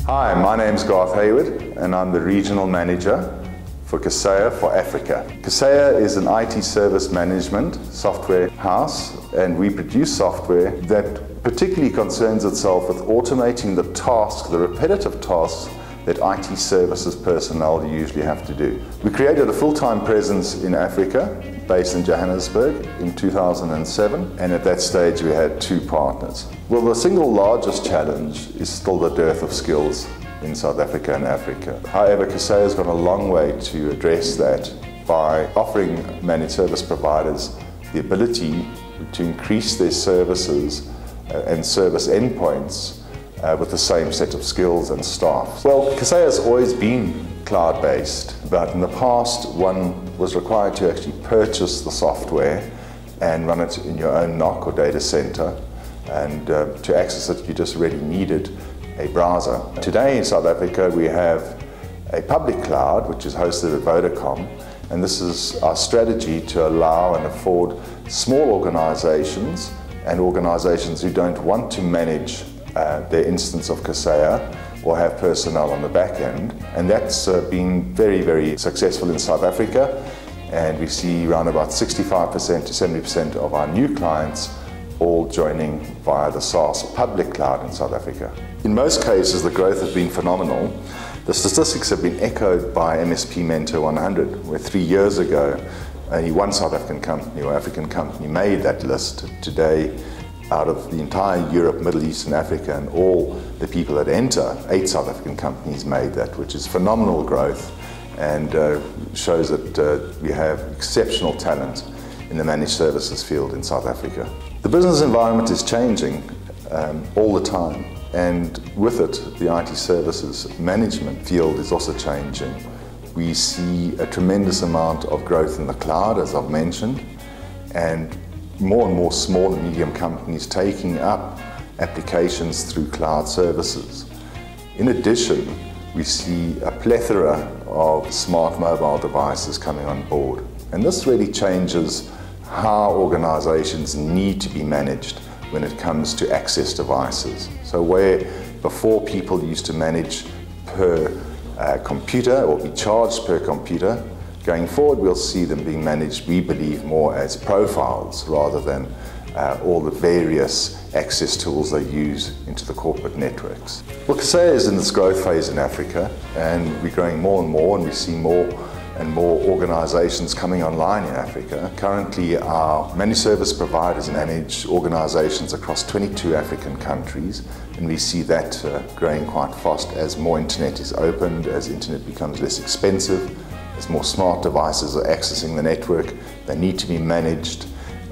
Hi, my name's Garth Hayward and I'm the Regional Manager for Kaseya for Africa. Kaseya is an IT service management software house, and we produce software that particularly concerns itself with automating the tasks, the repetitive tasks that IT services personnel usually have to do. We created a full-time presence in Africa, based in Johannesburg in 2007, and at that stage we had 2 partners. Well, the single largest challenge is still the dearth of skills in South Africa and Africa. However, Kaseya has gone a long way to address that by offering managed service providers the ability to increase their services and service endpoints with the same set of skills and staff. Well, Kaseya has always been cloud-based, but in the past one was required to actually purchase the software and run it in your own NOC or data center, and to access it you just really needed a browser. Today in South Africa we have a public cloud which is hosted at Vodacom, and this is our strategy to allow and afford small organizations and organizations who don't want to manage their instance of Kaseya or have personnel on the back end, and that's been very, very successful in South Africa, and we see around about 65% to 70% of our new clients all joining via the SaaS public cloud in South Africa. In most cases the growth has been phenomenal. The statistics have been echoed by MSP Mentor 100, where 3 years ago only one South African company or African company made that list. Today, out of the entire Europe, Middle East and Africa and all the people that enter, 8 South African companies made that, which is phenomenal growth and shows that we have exceptional talent in the managed services field in South Africa. The business environment is changing all the time, and with it the IT services management field is also changing. We see a tremendous amount of growth in the cloud, as I've mentioned, and more small and medium companies taking up applications through cloud services. In addition, we see a plethora of smart mobile devices coming on board, and this really changes how organizations need to be managed when it comes to access devices. So where before people used to manage per computer or be charged per computer, going forward we'll see them being managed, we believe, more as profiles rather than all the various access tools they use into the corporate networks. Well, Kaseya is in this growth phase in Africa, and we're growing more and more, and we see more and more organizations coming online in Africa. Currently our managed service providers manage organizations across 22 African countries, and we see that growing quite fast as more internet is opened, as internet becomes less expensive, as more smart devices are accessing the network. They need to be managed,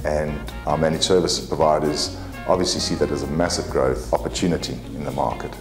and our managed service providers obviously see that as a massive growth opportunity in the market.